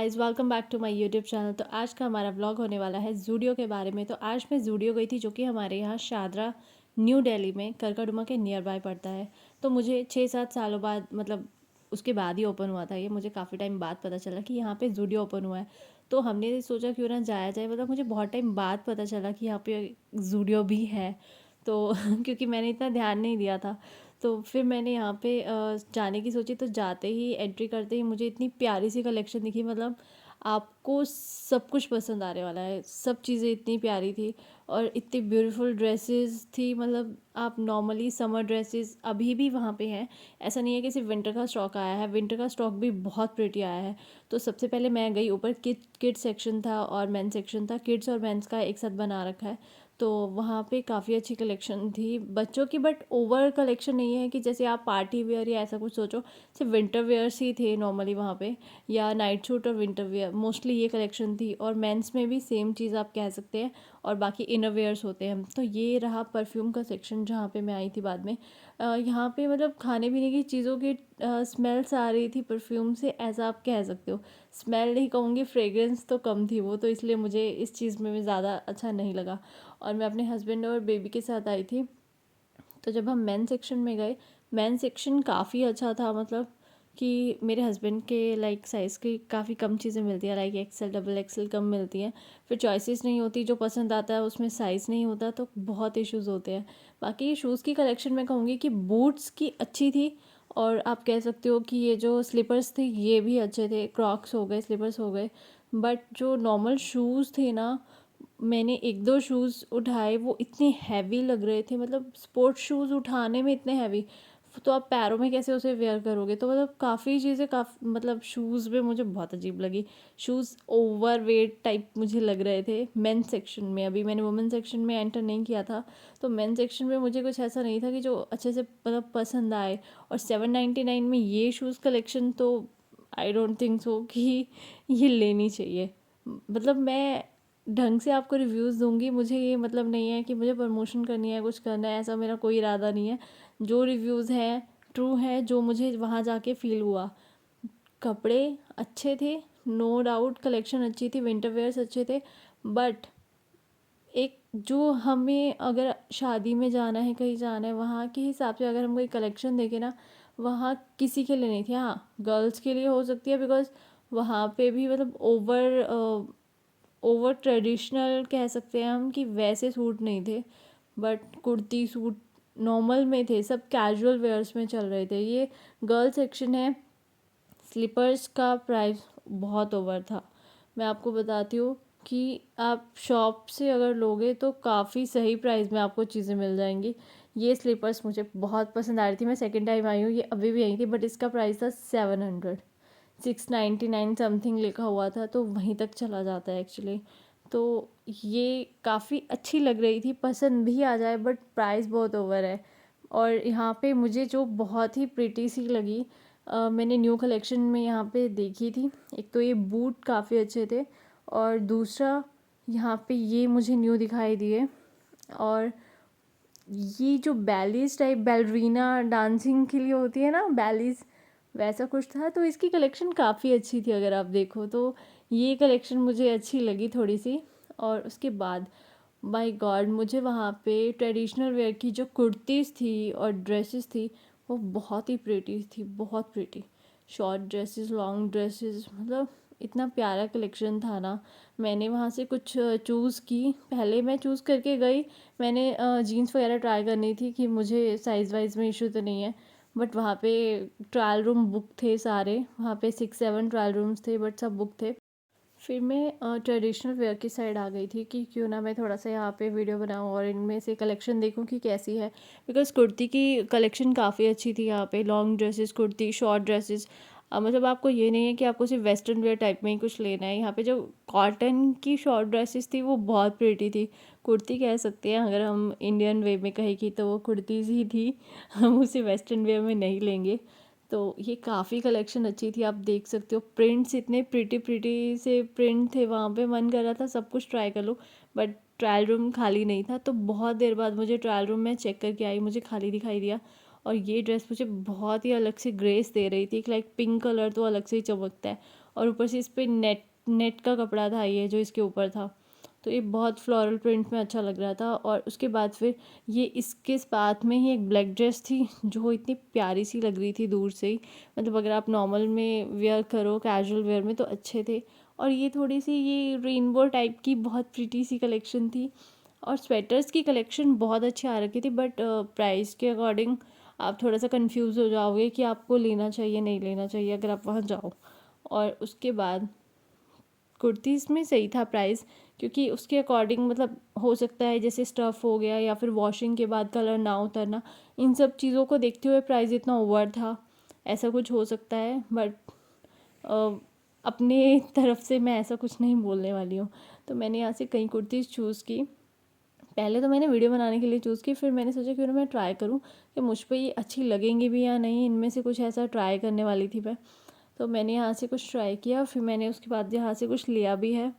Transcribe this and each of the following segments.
Guys, welcome back to my YouTube channel. तो आज का हमारा व्लॉग होने वाला है ज़ूडियो के बारे में। तो आज मैं ज़ूडियो गई थी, जो कि हमारे यहाँ शादरा न्यू दिल्ली में करकड़ुमा के नियर बाय पड़ता है। तो मुझे 6-7 सालों बाद, मतलब उसके बाद ही ओपन हुआ था ये। मुझे काफ़ी टाइम बाद पता चला कि यहाँ पे ज़ूडियो ओपन हुआ है। तो हमने सोचा क्यों ना जाया जाए, मतलब मुझे बहुत टाइम बाद पता चला कि यहाँ पे ज़ूडियो भी है। तो क्योंकि मैंने इतना ध्यान नहीं दिया था, तो फिर मैंने यहाँ पे जाने की सोची। तो जाते ही, एंट्री करते ही मुझे इतनी प्यारी सी कलेक्शन दिखी। मतलब आपको सब कुछ पसंद आने वाला है। सब चीज़ें इतनी प्यारी थी और इतनी ब्यूटीफुल ड्रेसेस थी। मतलब आप नॉर्मली समर ड्रेसेस अभी भी वहाँ पे हैं। ऐसा नहीं है कि सिर्फ विंटर का स्टॉक आया है, विंटर का स्टॉक भी बहुत प्रिटी आया है। तो सबसे पहले मैं गई ऊपर। किड्स सेक्शन था और मेंस सेक्शन था। किड्स और मेंस का एक साथ बना रखा है। तो वहाँ पे काफ़ी अच्छी कलेक्शन थी बच्चों की, बट ओवर कलेक्शन नहीं है कि जैसे आप पार्टी वेयर या ऐसा कुछ सोचो। सिर्फ विंटर वेयर्स ही थे नॉर्मली वहाँ पे, या नाइट सूट और विंटर वेयर, मोस्टली ये कलेक्शन थी। और मेंस में भी सेम चीज़ आप कह सकते हैं, और बाकी इनर वेयर्स होते हैं। तो ये रहा परफ्यूम का सेक्शन जहाँ पे मैं आई थी बाद में। यहाँ पे मतलब खाने पीने की चीज़ों की स्मेल्स आ रही थी परफ्यूम से, ऐसा आप कह सकते हो। स्मेल नहीं कहूँगी, फ्रेग्रेंस तो कम थी वो, तो इसलिए मुझे इस चीज़ में भी ज़्यादा अच्छा नहीं लगा। और मैं अपने हस्बैंड और बेबी के साथ आई थी। तो जब हम मेन सेक्शन में गए, मेन सेक्शन काफ़ी अच्छा था। मतलब कि मेरे हस्बैंड के लाइक साइज़ की काफ़ी कम चीज़ें मिलती हैं, लाइक एक्सेल डबल एक्सेल कम मिलती हैं। फिर चॉइसेस नहीं होती, जो पसंद आता है उसमें साइज़ नहीं होता, तो बहुत इश्यूज़ होते हैं। बाकी शूज़ की कलेक्शन मैं कहूँगी कि बूट्स की अच्छी थी। और आप कह सकते हो कि ये जो स्लीपर्स थे ये भी अच्छे थे। क्रॉक्स हो गए, स्लीपर्स हो गए। बट जो नॉर्मल शूज़ थे ना, मैंने एक दो शूज़ उठाए, वो इतने हैवी लग रहे थे। मतलब स्पोर्ट्स शूज़ उठाने में इतने हैवी, तो आप पैरों में कैसे उसे वेयर करोगे। तो मतलब काफ़ी चीज़ें, काफ़ी मतलब शूज़ में मुझे बहुत अजीब लगी। शूज़ ओवर वेट टाइप मुझे लग रहे थे मेन सेक्शन में। अभी मैंने वुमेन सेक्शन में एंटर नहीं किया था, तो मेन सेक्शन में मुझे कुछ ऐसा नहीं था कि जो अच्छे से मतलब पसंद आए। और 799 में ये शूज़ कलेक्शन, तो आई डोंट थिंक सो कि ये लेनी चाहिए। मतलब मैं ढंग से आपको रिव्यूज़ दूंगी, मुझे ये मतलब नहीं है कि मुझे प्रमोशन करनी है, कुछ करना है, ऐसा मेरा कोई इरादा नहीं है। जो रिव्यूज़ हैं ट्रू है, जो मुझे वहाँ जाके फ़ील हुआ। कपड़े अच्छे थे, नो डाउट, कलेक्शन अच्छी थी, विंटर वेयर्स अच्छे थे। बट एक जो हमें अगर शादी में जाना है, कहीं जाना है, वहाँ के हिसाब से अगर हम कोई कलेक्शन देखें ना, वहाँ किसी के लिए नहीं थी। हाँ, गर्ल्स के लिए हो सकती है, बिकॉज वहाँ पे भी मतलब ओवर ट्रेडिशनल कह सकते हैं हम, कि वैसे सूट नहीं थे। बट कुर्ती सूट नॉर्मल में थे, सब कैजुअल वेयर्स में चल रहे थे। ये गर्ल सेक्शन है। स्लीपर्स का प्राइस बहुत ओवर था। मैं आपको बताती हूँ कि आप शॉप से अगर लोगे तो काफ़ी सही प्राइस में आपको चीज़ें मिल जाएंगी। ये स्लीपर्स मुझे बहुत पसंद आ रही थी। मैं सेकंड टाइम आई हूँ, ये अभी भी आई थी, बट इसका प्राइस था 700। 699 समथिंग लिखा हुआ था, तो वहीं तक चला जाता है एक्चुअली। तो ये काफ़ी अच्छी लग रही थी, पसंद भी आ जाए, बट प्राइस बहुत ओवर है। और यहाँ पे मुझे जो बहुत ही प्रिटी सी लगी, मैंने न्यू कलेक्शन में यहाँ पे देखी थी। एक तो ये बूट काफ़ी अच्छे थे, और दूसरा यहाँ पे ये मुझे न्यू दिखाई दिए। और ये जो बैलीज टाइप, बैलरीना डांसिंग के लिए होती है ना बैलीज, वैसा कुछ था। तो इसकी कलेक्शन काफ़ी अच्छी थी, अगर आप देखो तो ये कलेक्शन मुझे अच्छी लगी थोड़ी सी। और उसके बाद बाय गॉड, मुझे वहाँ पे ट्रेडिशनल वेयर की जो कुर्तीज़ थी और ड्रेसेस थी, वो बहुत ही प्रिटी थी, बहुत pretty. Short dresses, long dresses, मतलब इतना प्यारा कलेक्शन था ना। मैंने वहाँ से कुछ चूज़ की। पहले मैं चूज़ करके गई, मैंने जीन्स वगैरह ट्राई करनी थी कि मुझे साइज़ वाइज में इशू तो नहीं है। बट वहाँ पे ट्रायल रूम बुक थे सारे, वहाँ पे 6-7 ट्रायल रूम्स थे, बट सब बुक थे। फिर मैं ट्रेडिशनल वेयर की साइड आ गई थी कि क्यों ना मैं थोड़ा सा यहाँ पे वीडियो बनाऊँ और इनमें से कलेक्शन देखूँ कि कैसी है। बिकॉज़ कुर्ती की कलेक्शन काफ़ी अच्छी थी यहाँ पे। Long dresses, kurti, short dresses. मतलब आपको ये नहीं है कि आपको सिर्फ वेस्टर्न वेयर टाइप में ही कुछ लेना है। यहाँ पे जो कॉटन की शॉर्ट ड्रेसेस थी वो बहुत प्रिटी थी। कुर्ती कह सकते हैं अगर हम इंडियन वे में कहें कि, तो वो कुर्तीज़ ही थी। हम उसे वेस्टर्न वेयर में नहीं लेंगे। तो ये काफ़ी कलेक्शन अच्छी थी, आप देख सकते हो। प्रिंट्स इतने प्रिटी प्रिटी से प्रिंट थे वहाँ पे, मन कर रहा था सब कुछ ट्राई कर लूँ। बट ट्रायल रूम खाली नहीं था, तो बहुत देर बाद मुझे ट्रायल रूम में चेक करके आई, मुझे खाली दिखाई दिया। और ये ड्रेस मुझे बहुत ही अलग से ग्रेस दे रही थी। लाइक पिंक कलर तो अलग से ही चमकता है, और ऊपर से इस पे नेट नेट का कपड़ा था ये जो इसके ऊपर था, तो ये बहुत फ्लोरल प्रिंट में अच्छा लग रहा था। और उसके बाद फिर ये इसके साथ में ही एक ब्लैक ड्रेस थी जो इतनी प्यारी सी लग रही थी दूर से ही, मतलब अगर आप नॉर्मल में वेयर करो कैजुअल वेयर में तो अच्छे थे। और ये थोड़ी सी ये रेनबो टाइप की बहुत प्रिटी सी कलेक्शन थी। और स्वेटर्स की कलेक्शन बहुत अच्छी आ रखी थी, बट प्राइस के अकॉर्डिंग आप थोड़ा सा कंफ्यूज हो जाओगे कि आपको लेना चाहिए नहीं लेना चाहिए अगर आप वहाँ जाओ। और उसके बाद कुर्तीज़ में सही था प्राइस, क्योंकि उसके अकॉर्डिंग मतलब हो सकता है जैसे स्टफ़ हो गया या फिर वॉशिंग के बाद कलर ना उतरना, इन सब चीज़ों को देखते हुए प्राइस इतना ओवर था, ऐसा कुछ हो सकता है। बट अपने तरफ से मैं ऐसा कुछ नहीं बोलने वाली हूँ। तो मैंने यहाँ से कई कुर्तीज़ चूज़ की। पहले तो मैंने वीडियो बनाने के लिए चूज़ की, फिर मैंने सोचा क्यों ना मैं ट्राई करूँ कि मुझ पे ये अच्छी लगेंगी भी या नहीं, इनमें से कुछ ऐसा ट्राई करने वाली थी मैं। तो मैंने यहाँ से कुछ ट्राई किया, फिर मैंने उसके बाद यहाँ से कुछ लिया भी है।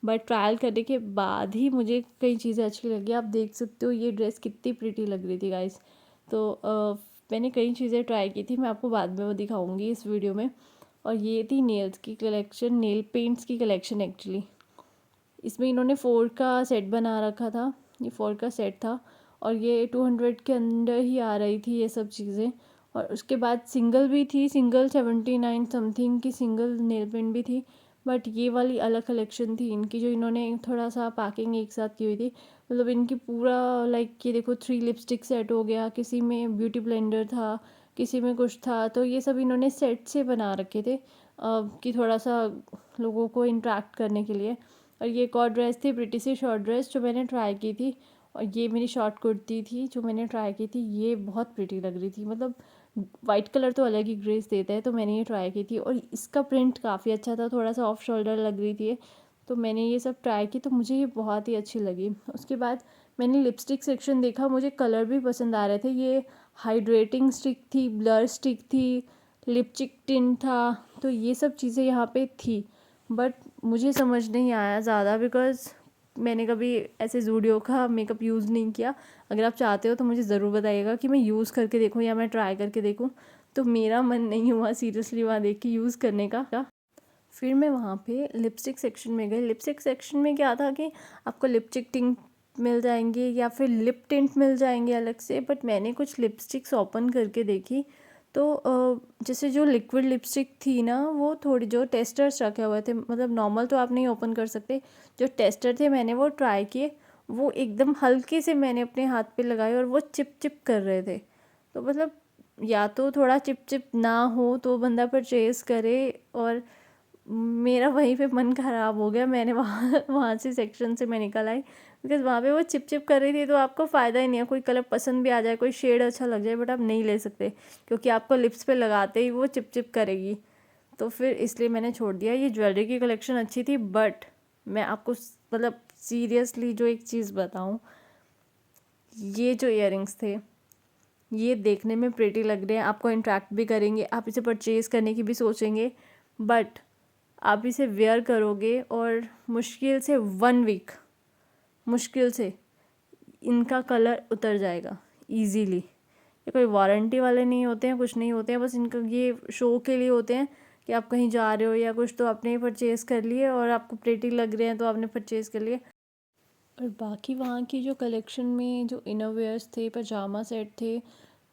बट ट्रायल करने के बाद ही मुझे कई चीज़ें अच्छी लगी। आप देख सकते हो ये ड्रेस कितनी प्रिटी लग रही थी गाइस। तो मैंने कई चीज़ें ट्राई की थी, मैं आपको बाद में वो दिखाऊंगी इस वीडियो में। और ये थी नेल्स की कलेक्शन, नेल पेंट्स की कलेक्शन एक्चुअली। इसमें इन्होंने 4 का सेट बना रखा था, ये 4 का सेट था और ये 200 के अंदर ही आ रही थी ये सब चीज़ें। और उसके बाद सिंगल भी थी, सिंगल 79 समथिंग की सिंगल नेल पेंट भी थी। बट ये वाली अलग कलेक्शन थी इनकी, जो इन्होंने थोड़ा सा पैकिंग एक साथ की हुई थी। मतलब इनकी पूरा लाइक ये देखो 3 लिपस्टिक सेट हो गया, किसी में ब्यूटी ब्लेंडर था, किसी में कुछ था, तो ये सब इन्होंने सेट से बना रखे थे कि थोड़ा सा लोगों को इंटरेक्ट करने के लिए। और ये एक और ड्रेस थी, प्रिटी सी शॉर्ट ड्रेस जो मैंने ट्राई की थी। और ये मेरी शॉर्ट कुर्ती थी जो मैंने ट्राई की थी, ये बहुत प्रिटी लग रही थी। मतलब वाइट कलर तो अलग ही ग्रेस देता है, तो मैंने ये ट्राई की थी और इसका प्रिंट काफ़ी अच्छा था, थोड़ा सा ऑफ शोल्डर लग रही थी। तो मैंने ये सब ट्राई की तो मुझे ये बहुत ही अच्छी लगी। उसके बाद मैंने लिपस्टिक सेक्शन देखा, मुझे कलर भी पसंद आ रहे थे। ये हाइड्रेटिंग स्टिक थी, ब्लर स्टिक थी, लिपस्टिक टिंट था, तो ये सब चीज़ें यहाँ पे थी। बट मुझे समझ नहीं आया ज़्यादा, बिकॉज़ मैंने कभी ऐसे ज़ूडियो का मेकअप यूज़ नहीं किया। अगर आप चाहते हो तो मुझे ज़रूर बताइएगा कि मैं यूज़ करके देखूँ या मैं ट्राई करके देखूँ। तो मेरा मन नहीं हुआ सीरियसली वहाँ देख के यूज़ करने का। फिर मैं वहाँ पे लिपस्टिक सेक्शन में गई। लिपस्टिक सेक्शन में क्या था कि आपको लिपस्टिक टिंट मिल जाएंगे या फिर लिप टिंट मिल जाएंगे अलग से। बट मैंने कुछ लिपस्टिक्स ओपन करके देखी तो जैसे जो लिक्विड लिपस्टिक थी ना, वो थोड़ी जो टेस्टर्स रखे हुए थे, मतलब नॉर्मल तो आप नहीं ओपन कर सकते, जो टेस्टर थे मैंने वो ट्राई किए। वो एकदम हल्के से मैंने अपने हाथ पे लगाए और वो चिप चिप कर रहे थे। तो मतलब या तो थोड़ा चिप चिप ना हो तो बंदा परचेज़ करे। और मेरा वहीं पे मन ख़राब हो गया, मैंने वहाँ वहाँ से सेक्शन से मैं निकल आई, बिकॉज़ वहाँ पे वो चिप चिप कर रही थी। तो आपको फ़ायदा ही नहीं है, कोई कलर पसंद भी आ जाए, कोई शेड अच्छा लग जाए, बट आप नहीं ले सकते क्योंकि आपको लिप्स पे लगाते ही वो चिप चिप करेगी। तो फिर इसलिए मैंने छोड़ दिया। ये ज्वेलरी की कलेक्शन अच्छी थी, बट मैं आपको मतलब सीरियसली जो एक चीज़ बताऊँ, ये जो इयररिंग्स थे ये देखने में प्रेटी लग रहे हैं, आपको इंट्रैक्ट भी करेंगे, आप इसे परचेज़ करने की भी सोचेंगे, बट आप इसे वेयर करोगे और मुश्किल से 1 वीक, मुश्किल से इनका कलर उतर जाएगा ईजीली। ये कोई वारंटी वाले नहीं होते हैं, कुछ नहीं होते हैं, बस इनका ये शो के लिए होते हैं कि आप कहीं जा रहे हो या कुछ तो आपने परचेज़ कर लिए और आपको प्रेटी लग रहे हैं तो आपने परचेज़ कर लिए। और बाकी वहाँ की जो कलेक्शन में जो इनरवेयर्स थे, पजामा सेट थे,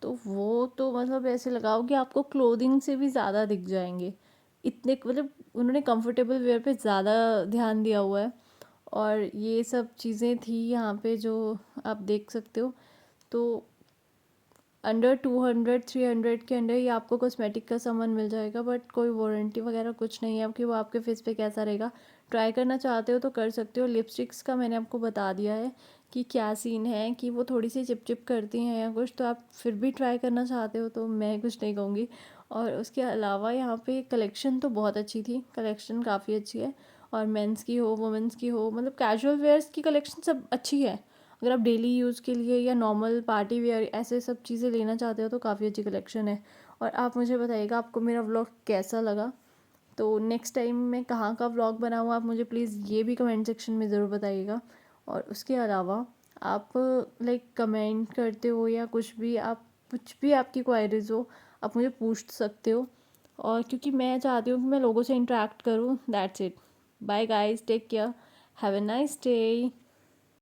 तो वो तो मतलब ऐसे लगाओ कि आपको क्लोथिंग से भी ज़्यादा दिख जाएंगे। इतने मतलब उन्होंने कंफर्टेबल वेयर पे ज़्यादा ध्यान दिया हुआ है। और ये सब चीज़ें थी यहाँ पे जो आप देख सकते हो। तो अंडर 200-300 के अंडर ही आपको कॉस्मेटिक का सामान मिल जाएगा, बट कोई वारंटी वगैरह कुछ नहीं है कि वो आपके फेस पे कैसा रहेगा। ट्राई करना चाहते हो तो कर सकते हो। लिपस्टिक्स का मैंने आपको बता दिया है कि क्या सीन है, कि वो थोड़ी सी चिप चिप करती हैं या कुछ, तो आप फिर भी ट्राई करना चाहते हो तो मैं कुछ नहीं कहूँगी। और उसके अलावा यहाँ पे कलेक्शन तो बहुत अच्छी थी, कलेक्शन काफ़ी अच्छी है। और मेंस की हो वुमेंस की हो, मतलब कैजुअल वेयर्स की कलेक्शन सब अच्छी है। अगर आप डेली यूज़ के लिए या नॉर्मल पार्टी वेयर ऐसे सब चीज़ें लेना चाहते हो तो काफ़ी अच्छी कलेक्शन है। और आप मुझे बताइएगा आपको मेरा व्लॉग कैसा लगा। तो नेक्स्ट टाइम मैं कहाँ का व्लॉग बनाऊँ आप मुझे प्लीज़ ये भी कमेंट सेक्शन में ज़रूर बताइएगा। और उसके अलावा आप लाइक कमेंट करते हो या कुछ भी, आप कुछ भी आपकी क्वायरीज़ हो आप मुझे पूछ सकते हो। और क्योंकि मैं चाहती हूँ कि मैं लोगों से इंटरेक्ट करूँ, that's it. Bye guys, take care, have a nice day.